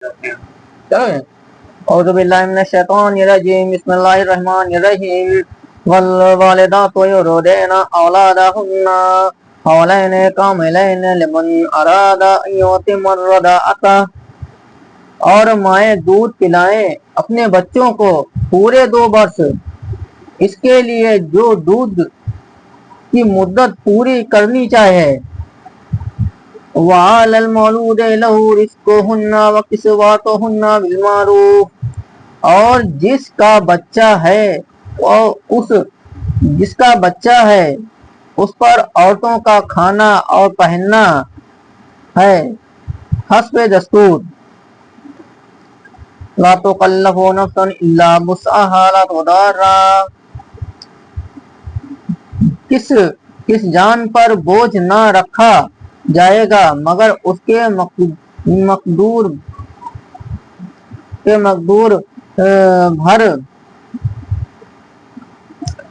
چلو اعوذ باللہ من الشیطان الرجیم بسم اللہ الرحمن الرحیم والوالدات یرضعن اولادہن حولین کاملین لمن اراد ان یتم الرضاعۃ، اور مائیں دودھ پلائیں اپنے بچوں کو پورے 2 برس، اس کے لیے جو دودھ کی مدت پوری کرنی چاہے۔ وَعَلَى الْمَوْلُودِ لَهُ رِزْقُهُنَّ وَكِسْوَتُهُنَّ بِالْمَعْرُوفِ، اور جس کا بچہ ہے اس پر عورتوں کا کھانا اور پہننا ہے حسب دستور۔ لا تکلف نفسا الا وسعها، لا تضار، کس جان پر بوجھ نہ رکھا جائے گا مگر اس کے مقدور بھر،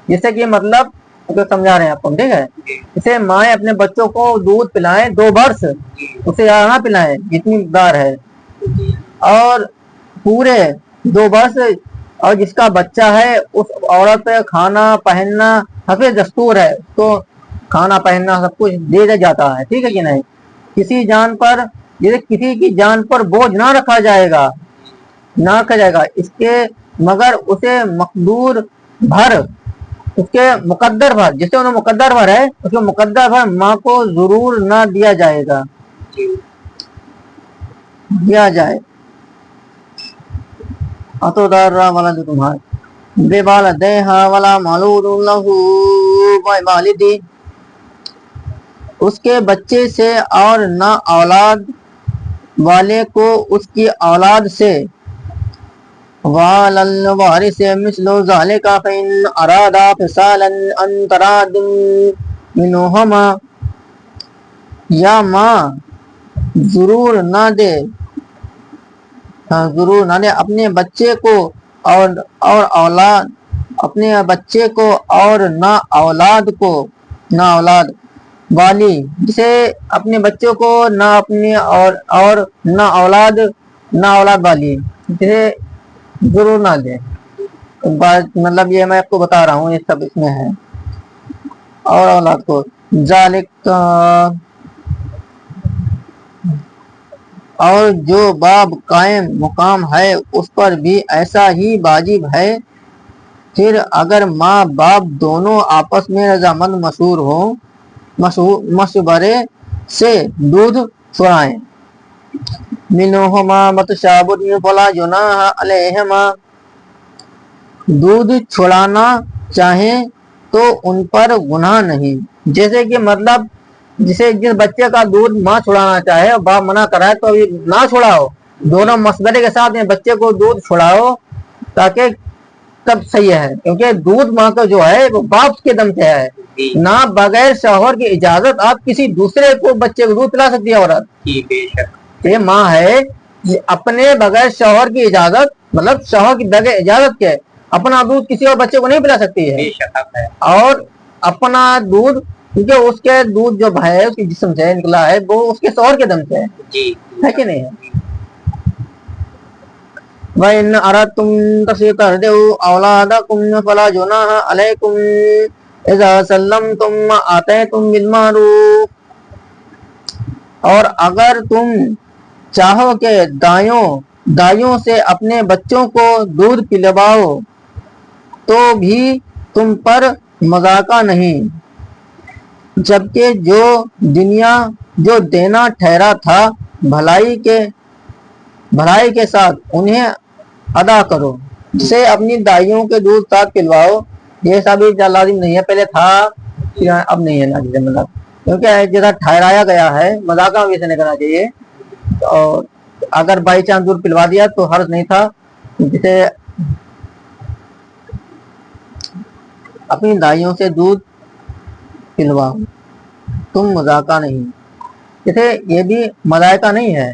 جیسے کہ مطلب سمجھا رہے ہیں آپ کو، ٹھیک ہے؟ اسے مائیں اپنے بچوں کو دودھ پلائیں 2 برس، اسے زیادہ نہ پلائیں جتنی مقدار ہے، اور پورے 2 برس، اور جس کا بچہ ہے اس عورت پہ کھانا پہننا حسب دستور ہے، تو کھانا پہننا سب کچھ دے جاتا ہے، ٹھیک ہے کہ نہیں؟ کسی کی جان پر بوجھ نہ رکھا جائے گا اس کے مگر اسے مقدور بھر، اس کے مقدر بھر، جسے انہیں مقدر بھر ہے اس کے مقدر بھر ماں کو ضرور نہ دیا جائے گا، دیا جائے۔ اتودار ولد تمہارے بے والدیہا ولا مولود لہو بوالدی، اس کے بچے سے اور نہ اولاد والے کو اس کی اولاد سے۔ وعلی الوارث مثل ذلک فإن أرادا فصالا عن تراض منہما، یا ماں ضرور نہ دے اپنے بچے کو اور نہ اولاد والی، جسے اپنے بچوں کو نہ اپنی اور نہ اولاد والی، جسے ضرور نہ دے۔ مطلب یہ میں آپ کو بتا رہا ہوں، یہ سب اس میں ہے، اور اولاد کو ذالک، اور جو باب قائم مقام ہے اس پر بھی ایسا ہی واجب ہے۔ پھر اگر ماں باپ دونوں آپس میں رضامند مشہور ہوں، مشورے سے دودھ چھڑائیں۔ منہما متشابہ فلا جناح علیہما، دودھ چھڑانا چاہیں تو ان پر گناہ نہیں، جیسے کہ مطلب جس بچے کا دودھ ماں چھڑانا چاہے اور باپ منع کرائے تو ابھی نہ چھڑاؤ، دونوں مشورے کے ساتھ بچے کو دودھ چھڑاؤ، تاکہ تب صحیح ہے، کیونکہ دودھ ماں کا جو ہے وہ باپ کے دم سے ہے، نہ بغیر شوہر کی اجازت آپ کسی دوسرے کو بچے کو دودھ پلا سکتی ہے عورت۔ یہ ماں ہے اپنے بغیر شوہر کی اجازت، مطلب شوہر کی بغیر اجازت کے اپنا دودھ کسی اور بچے کو نہیں پلا سکتی ہے، اور اپنا دودھ، کیونکہ اس کے دودھ جو ہے اس کے جسم سے نکلا ہے وہ اس کے شوہر کے دم سے ہے کہ نہیں ہے۔ وَإِنْ أَرَدْتُمْ تَسْتَرْضِعُوا أَوْلَادَكُمْ فَلَا جُنَاحَ عَلَيْكُمْ إِذَا سَلَّمْتُمْ مَا آتَيْتُمْ بِالْمَعْرُوفِ، اور اگر تم چاہو کہ دائیوں سے اپنے بچوں کو دودھ پلواؤ تو بھی تم پر مذاقہ نہیں، جبکہ جو دینا ٹھہرا تھا بھلائی کے ساتھ انہیں ادا کرو۔ جسے اپنی دائیوں کے دودھ ساتھ پلواؤ، یہ سب لازم نہیں ہے، پہلے تھا اب نہیں ہے لازم، مطلب کیونکہ جیسا ٹھہرایا گیا ہے مذاقہ ویسے نہیں کرنا چاہیے، اور اگر بائی چانس دودھ پلوا دیا تو حرج نہیں تھا، جسے اپنی دائیوں سے دودھ پلواؤ، تم مذاقہ نہیں، جیسے یہ بھی مذاقہ نہیں ہے،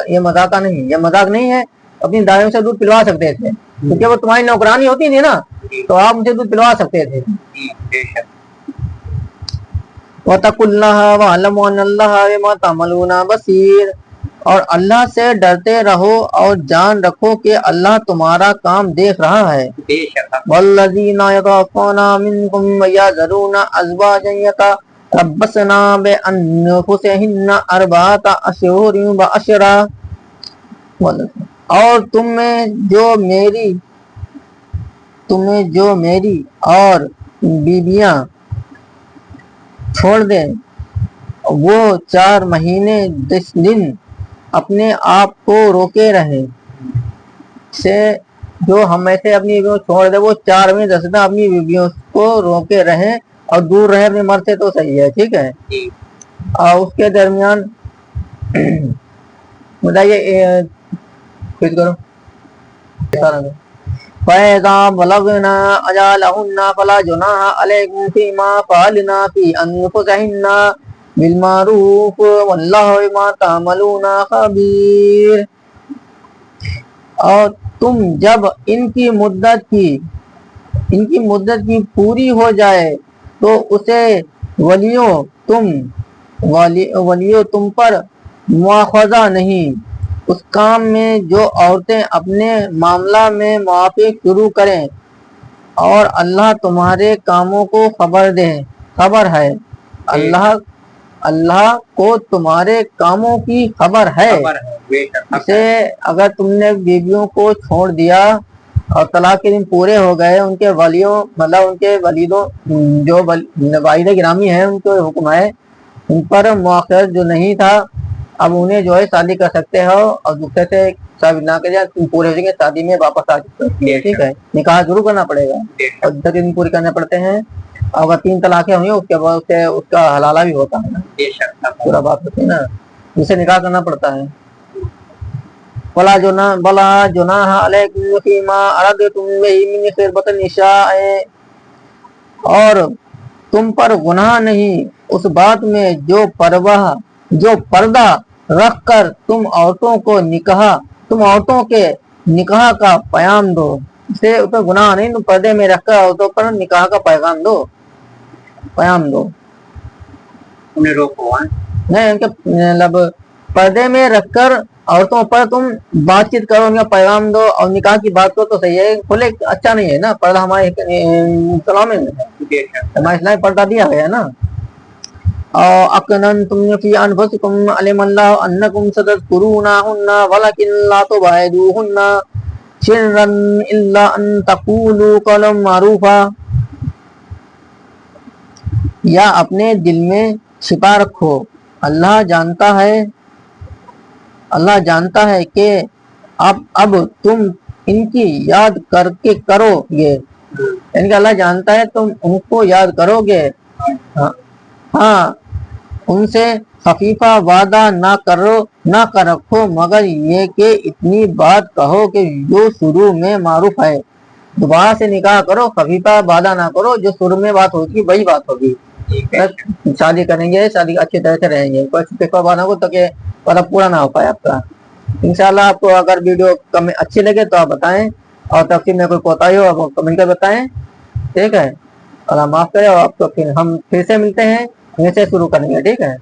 یہ مذاقہ نہیں، یہ مذاق نہیں ہے، اپنی دائیوں سے دودھ پلوا سکتے تھے، کیونکہ وہ تمہاری نوکرانی ہوتی تھی نا، تو آپ مجھے دودھ پلوا سکتے تھے۔ وَاتَّقُوا اللَّهَ وَاعْلَمُوا أَنَّ اللَّهَ بِمَا تَعْمَلُونَ بَصِيرٌ، اور اللہ سے ڈرتے رہو اور جان رکھو کہ اللہ تمہارا کام دیکھ رہا ہے. والذین یتوفون منکم ویذرون ازواجا یتربصن بانفسہن اربعۃ اشہر وعشرا. اور تمہیں جو میری اور بیویاں چھوڑ دیں وہ 4 مہینے 10 دن اپنے آپ کو روکے رہے. سے جو ہم میں سے اپنی بیویوں چھوڑ دے وہ 4 مہینے 10 دن اپنی بیویوں کو روکے رہے اور دور رہے اپنے مرد سے تو صحیح ہے. ٹھیک ہے. اور اس کے درمیان بتائیے کچھ کرو. فَإِذَا بَلَغْنَا أَجَلَهُنَّ فَلَا جُنَاحَ عَلَيْكُمْ فِيمَا فَعَلْنَا فِي أَنفُسِهِنَّ بِالْمَعْرُوفِ وَاللَّهُ بِمَا تَعْمَلُونَ خَبِيرٌ. اور تم جب ان کی مدت کی پوری ہو جائے تو اسے ولیوں تم پر مواخذہ نہیں اس کام میں جو عورتیں اپنے معاملہ میں موافق شروع کریں اور اللہ تمہارے کاموں کو خبر ہے. اللہ کو تمہارے کاموں کی خبر ہے. اسے اگر تم نے بیویوں کو چھوڑ دیا اور طلاق کے دن پورے ہو گئے ان کے ولیوں مطلب ان کے ولیدوں جو والد گرامی ہیں ان کو حکم ہے ان پر مؤخر جو نہیں تھا اب انہیں جو ہے شادی کر سکتے ہو اور دوسرے سے شادی نہ کر جائے پورے ہو جائیں گے شادی میں واپس آ سکتے ہیں. ٹھیک ہے. نکاح ضرور کرنا پڑے گا اور 10 دن پورے کرنے پڑتے ہیں. اگر 3 طلاقیں ہوئی اس کے بعد اس کا حلالہ بھی ہوتا ہے نا پورا بات ہوتی ہے نا اسے نکاح کرنا پڑتا ہے. بلا جناح علیکم فیما اردتم بہ من خطبۃ النساء. اور تم پر گناہ نہیں اس بات میں جو پردہ رکھ کر تم عورتوں کے نکاح کا پیام دو. اسے تو گناہ نہیں تم پردے میں رکھ کر عورتوں پر نکاح کا پیام دو. انہیں روکو نہیں ان کے مطلب پردے میں رکھ کر عورتوں پر تم بات چیت کرو ان کا پیغام دو اور نکاح کی بات کرو تو صحیح ہے. کھلے اچھا نہیں ہے نا پردہ ہمارے اسلام میں ہمارے اسلام پردہ دیا گیا ہے نا. أَكْنَنْتُمْ فِي أَنفُسِكُمْ عَلِمَ اللَّهُ أَنَّكُمْ سَتَذْكُرُونَهُنَّ وَلَكِنْ لَا تُوعِدُوهُنَّ سِرًّا إِلَّا أَن تَقُولُوا قَوْلًا مَّعْرُوفًا. یا اپنے دل میں چھپا رکھو اللہ جانتا ہے کہ اب تم ان کی یاد کر کے کرو گے یعنی کہ اللہ جانتا ہے تم ان کو یاد کرو گے. ہاں ان سے خفیفہ وعدہ نہ کر رکھو مگر یہ کہ اتنی بات کہو کہ جو شروع میں معروف ہے. دوبارہ سے نکاح کرو خفیفہ وعدہ نہ کرو جو شروع میں بات ہوگی وہی بات ہوگی. شادی کریں گے شادی اچھی طرح سے رہیں گے کوئی خفیفہ وعدہ کو تاکہ مطلب پورا نہ ہو پائے آپ کا. انشاءاللہ آپ کو اگر ویڈیو اچھی لگے تو آپ بتائیں اور تفصیل میں کوئی کوتاہی ہو آپ کمنٹ کر بتائیں. ٹھیک ہے. اللہ معاف کرے اور آپ کو ہم پھر سے ملتے ہیں ویسے شروع کریں گے. ٹھیک ہے.